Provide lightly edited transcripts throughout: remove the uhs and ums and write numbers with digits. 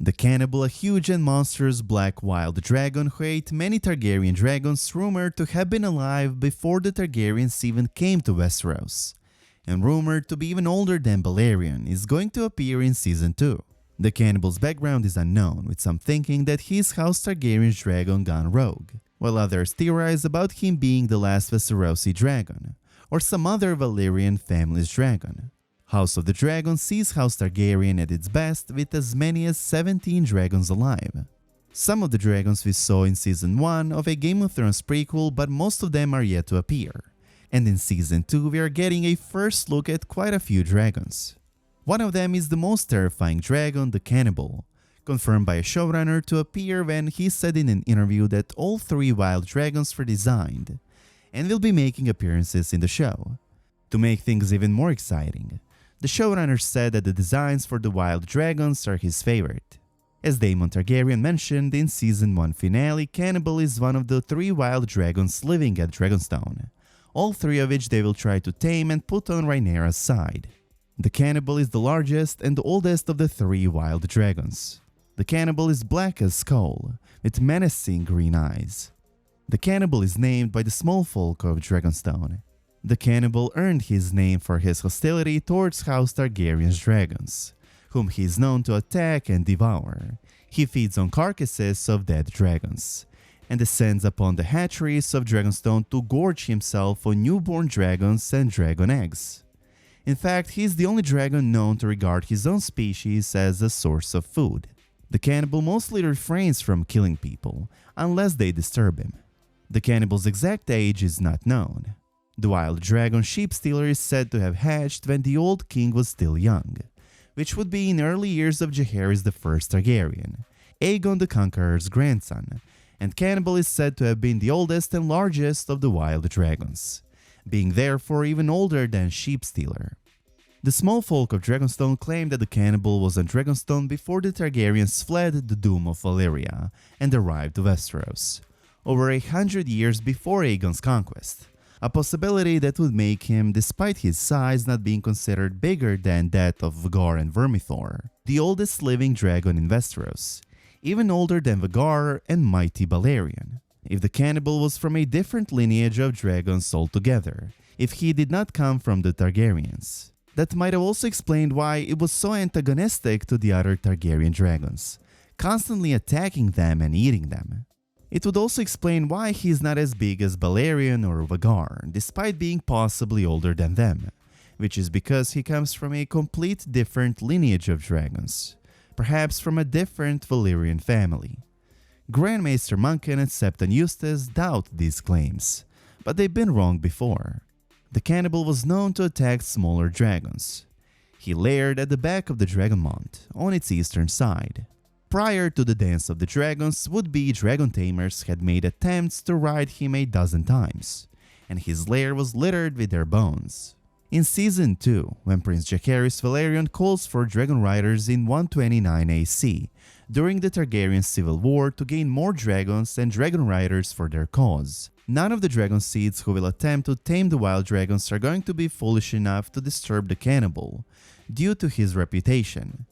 The Cannibal, a huge and monstrous black wild dragon who ate many Targaryen dragons rumored to have been alive before the Targaryens even came to Westeros, and rumored to be even older than Balerion, is going to appear in Season 2. The Cannibal's background is unknown, with some thinking that he's House Targaryen's dragon gone rogue, while others theorize about him being the last Westerosi dragon, or some other Valyrian family's dragon. House of the Dragon sees House Targaryen at its best with as many as 17 dragons alive. Some of the dragons we saw in Season 1 of a Game of Thrones prequel, but most of them are yet to appear. And in Season 2 we are getting a first look at quite a few dragons. One of them is the most terrifying dragon, the Cannibal, confirmed by a showrunner to appear when he said in an interview that all 3 wild dragons were designed and will be making appearances in the show. To make things even more exciting, the showrunner said that the designs for the wild dragons are his favorite. As Daemon Targaryen mentioned in Season 1 finale, Cannibal is one of the 3 wild dragons living at Dragonstone, all 3 of which they will try to tame and put on Rhaenyra's side. The Cannibal is the largest and the oldest of the 3 wild dragons. The Cannibal is black as coal, with menacing green eyes. The Cannibal is named by the small folk of Dragonstone. The Cannibal earned his name for his hostility towards House Targaryen's dragons, whom he is known to attack and devour. He feeds on carcasses of dead dragons, and descends upon the hatcheries of Dragonstone to gorge himself on newborn dragons and dragon eggs. In fact, he is the only dragon known to regard his own species as a source of food. The Cannibal mostly refrains from killing people, unless they disturb him. The Cannibal's exact age is not known. The wild dragon Sheepstealer is said to have hatched when the old king was still young, which would be in early years of Jaehaerys I Targaryen, Aegon the Conqueror's grandson, and Cannibal is said to have been the oldest and largest of the wild dragons, being therefore even older than Sheepstealer. The small folk of Dragonstone claim that the Cannibal was on Dragonstone before the Targaryens fled the doom of Valyria and arrived to Westeros, over 100 years before Aegon's conquest, a possibility that would make him, despite his size not being considered bigger than that of Vhagar and Vermithor, the oldest living dragon in Westeros, even older than Vhagar and mighty Balerion. If the Cannibal was from a different lineage of dragons altogether, if he did not come from the Targaryens. That might have also explained why it was so antagonistic to the other Targaryen dragons, constantly attacking them and eating them. It would also explain why he is not as big as Balerion or Vhagar, despite being possibly older than them, which is because he comes from a complete different lineage of dragons, perhaps from a different Valyrian family. Grandmaster Munkin and Septon Eustace doubt these claims, but they've been wrong before. The Cannibal was known to attack smaller dragons. He laired at the back of the Dragonmont, on its eastern side. Prior to the Dance of the Dragons, would-be dragon tamers had made attempts to ride him a dozen times, and his lair was littered with their bones. In Season 2, when Prince Jaehaerys Velaryon calls for dragonriders in 129 AC, during the Targaryen civil war to gain more dragons and dragonriders for their cause. None of the dragon seeds who will attempt to tame the wild dragons are going to be foolish enough to disturb the Cannibal, due to his reputation,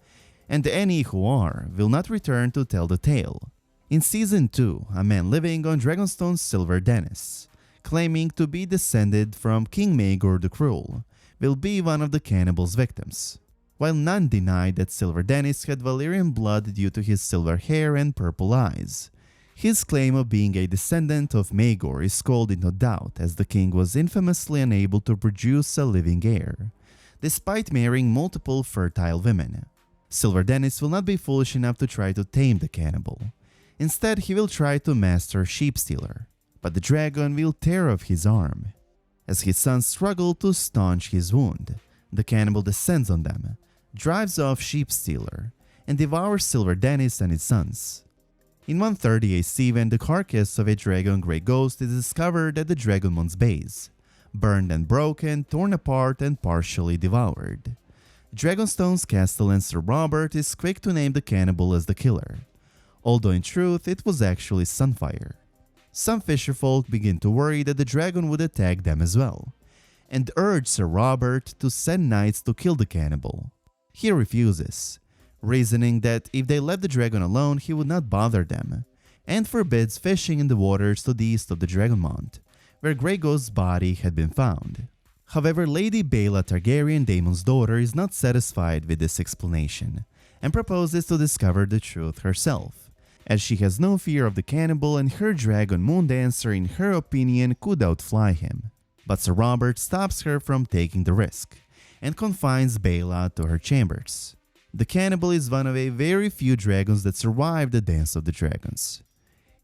and any who are will not return to tell the tale. In Season 2, a man living on Dragonstone's Silver Dennis, claiming to be descended from King Maegor the Cruel, will be one of the Cannibal's victims. While none denied that Silver Dennis had Valyrian blood due to his silver hair and purple eyes, his claim of being a descendant of Maegor is called into doubt, as the king was infamously unable to produce a living heir, despite marrying multiple fertile women. Silver Dennis will not be foolish enough to try to tame the Cannibal. Instead, he will try to master Sheepstealer, but the dragon will tear off his arm. As his sons struggle to staunch his wound, the Cannibal descends on them, drives off Sheepstealer, and devours Silver Dennis and his sons. In 130 AC, when the carcass of a dragon grey ghost is discovered at the Dragonmont's base, burned and broken, torn apart and partially devoured, Dragonstone's castellan Sir Robert is quick to name the Cannibal as the killer, although in truth it was actually Sunfire. Some fisherfolk begin to worry that the dragon would attack them as well, and urge Sir Robert to send knights to kill the Cannibal. He refuses, reasoning that if they left the dragon alone he would not bother them, and forbids fishing in the waters to the east of the Dragonmont, where Grey Ghost's body had been found. However, Lady Baela Targaryen, Daemon's daughter, is not satisfied with this explanation, and proposes to discover the truth herself, as she has no fear of the cannibal and her dragon Moondancer, in her opinion, could outfly him. But Sir Robert stops her from taking the risk, and confines Baela to her chambers. The cannibal is one of a very few dragons that survived the Dance of the Dragons.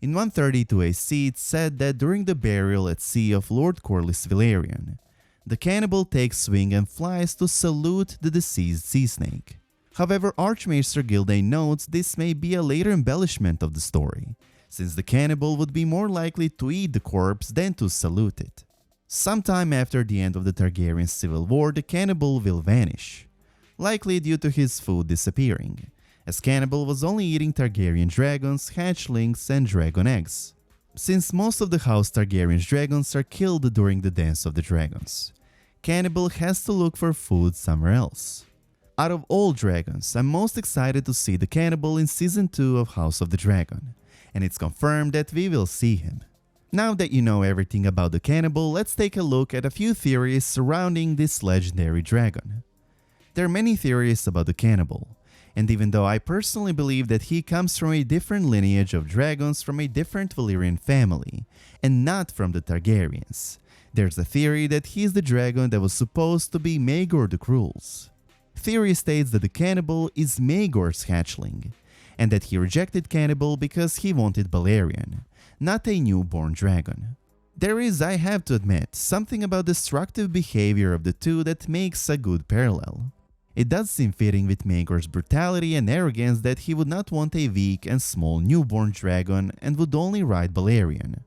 In 132 AC, it's said that during the burial at sea of Lord Corlys Velaryon, the cannibal takes swing and flies to salute the deceased sea snake. However, Archmaester Gildane notes this may be a later embellishment of the story, since the cannibal would be more likely to eat the corpse than to salute it. Sometime after the end of the Targaryen civil war, the cannibal will vanish, likely due to his food disappearing, as Cannibal was only eating Targaryen dragons, hatchlings, and dragon eggs. Since most of the House Targaryen's dragons are killed during the Dance of the Dragons, Cannibal has to look for food somewhere else. Out of all dragons, I'm most excited to see the Cannibal in Season 2 of House of the Dragon, and it's confirmed that we will see him. Now that you know everything about the Cannibal, let's take a look at a few theories surrounding this legendary dragon. There are many theories about the Cannibal, and even though I personally believe that he comes from a different lineage of dragons from a different Valyrian family, and not from the Targaryens, there's a theory that he is the dragon that was supposed to be Maegor the Cruel's. Theory states that the Cannibal is Maegor's hatchling, and that he rejected Cannibal because he wanted Balerion, not a newborn dragon. There is, I have to admit, something about destructive behavior of the two that makes a good parallel. It does seem fitting with Maegor's brutality and arrogance that he would not want a weak and small newborn dragon and would only ride Balerion.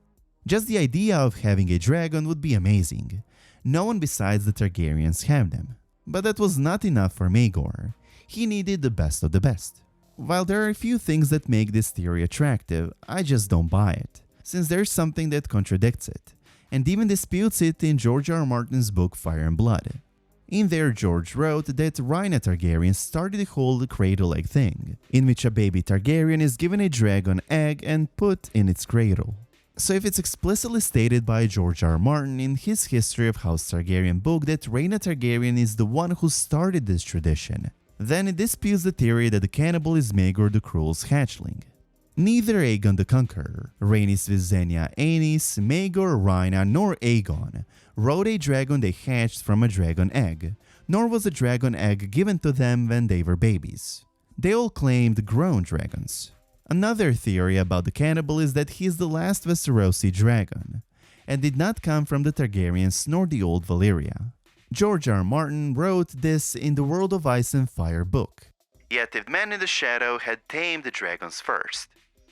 Just the idea of having a dragon would be amazing. No one besides the Targaryens have them. But that was not enough for Maegor. He needed the best of the best. While there are a few things that make this theory attractive, I just don't buy it, since there's something that contradicts it, and even disputes it in George R.R. Martin's book Fire and Blood. In there, George wrote that Rhaenyra Targaryen started the whole cradle egg thing, in which a baby Targaryen is given a dragon egg and put in its cradle. So if it's explicitly stated by George R.R. Martin in his History of House Targaryen book that Rhaenyra Targaryen is the one who started this tradition, then it disputes the theory that the cannibal is Maegor the Cruel's hatchling. Neither Aegon the Conqueror, Rhaenys Visenya Aenys, Maegor, Rhaenyra, nor Aegon rode a dragon they hatched from a dragon egg, nor was a dragon egg given to them when they were babies. They all claimed grown dragons. Another theory about the cannibal is that he is the last Westerosi dragon, and did not come from the Targaryens nor the old Valyria. George R. R. Martin wrote this in the World of Ice and Fire book. Yet if men in the shadow had tamed the dragons first,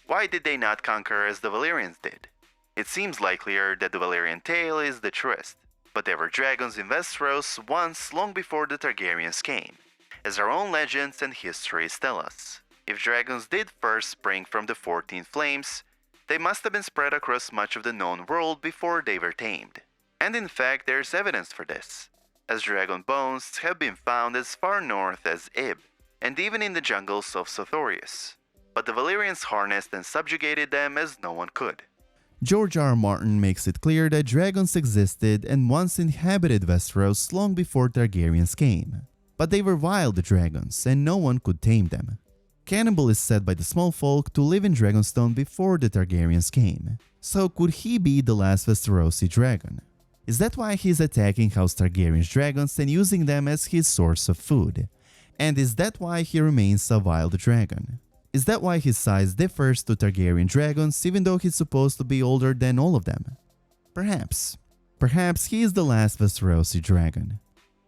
why did they not conquer as the Valyrians did? It seems likelier that the Valyrian tale is the truest, but there were dragons in Westeros once long before the Targaryens came, as our own legends and histories tell us. If dragons did first spring from the 14 flames, they must have been spread across much of the known world before they were tamed. And in fact, there's evidence for this, as dragon bones have been found as far north as Ib, and even in the jungles of Sothorius. But the Valyrians harnessed and subjugated them as no one could. George R. R. Martin makes it clear that dragons existed and once inhabited Westeros long before Targaryens came. But they were wild dragons, and no one could tame them. Cannibal is said by the small folk to live in Dragonstone before the Targaryens came. So could he be the last Westerosi dragon? Is that why he's attacking House Targaryen's dragons and using them as his source of food? And is that why he remains a wild dragon? Is that why his size differs to Targaryen dragons even though he's supposed to be older than all of them? Perhaps. Perhaps he is the last Westerosi dragon.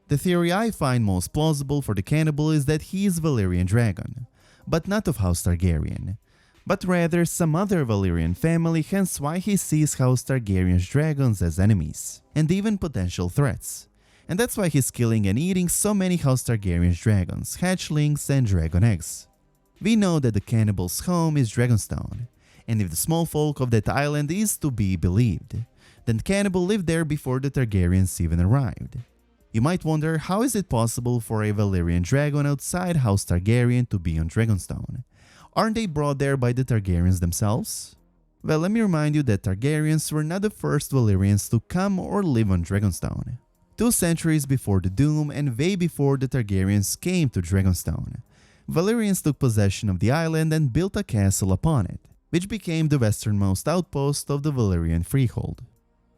The theory I find most plausible for the cannibal is that he is a Valyrian dragon, but not of House Targaryen, but rather some other Valyrian family, hence why he sees House Targaryen's dragons as enemies, and even potential threats. And that's why he's killing and eating so many House Targaryen's dragons, hatchlings, and dragon eggs. We know that the cannibal's home is Dragonstone, and if the small folk of that island is to be believed, then Cannibal lived there before the Targaryens even arrived. You might wonder, how is it possible for a Valyrian dragon outside House Targaryen to be on Dragonstone? Aren't they brought there by the Targaryens themselves? Well, let me remind you that Targaryens were not the first Valyrians to come or live on Dragonstone. 2 centuries before the Doom and way before the Targaryens came to Dragonstone, Valyrians took possession of the island and built a castle upon it, which became the westernmost outpost of the Valyrian freehold.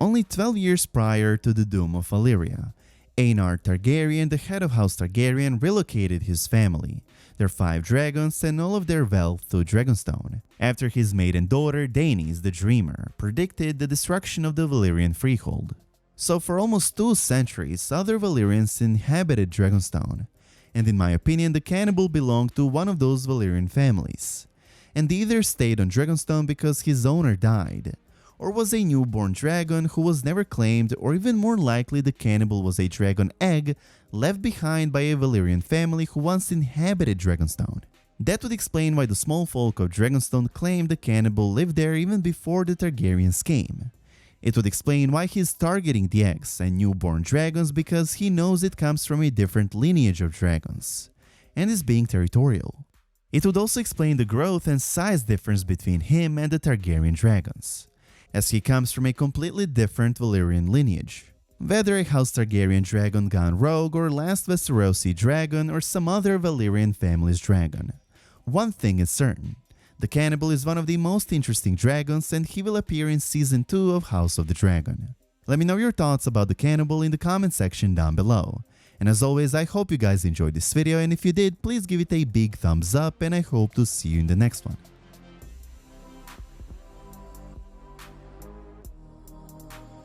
Only 12 years prior to the Doom of Valyria, Rhaenyra Targaryen, the head of House Targaryen, relocated his family, their 5 dragons and all of their wealth to Dragonstone, after his maiden daughter Daenerys the Dreamer predicted the destruction of the Valyrian freehold. So for almost 2 centuries, other Valyrians inhabited Dragonstone, and in my opinion the Cannibal belonged to one of those Valyrian families, and either stayed on Dragonstone because his owner died, or was a newborn dragon who was never claimed, or even more likely the Cannibal was a dragon egg left behind by a Valyrian family who once inhabited Dragonstone. That would explain why the small folk of Dragonstone claimed the Cannibal lived there even before the Targaryens came. It would explain why he's targeting the eggs and newborn dragons, because he knows it comes from a different lineage of dragons, and is being territorial. It would also explain the growth and size difference between him and the Targaryen dragons, as he comes from a completely different Valyrian lineage. Whether a House Targaryen dragon gone rogue or last Westerosi dragon or some other Valyrian family's dragon, one thing is certain: the Cannibal is one of the most interesting dragons, and he will appear in Season 2 of House of the Dragon. Let me know your thoughts about the Cannibal in the comment section down below. And as always, I hope you guys enjoyed this video, and if you did, please give it a big thumbs up, and I hope to see you in the next one.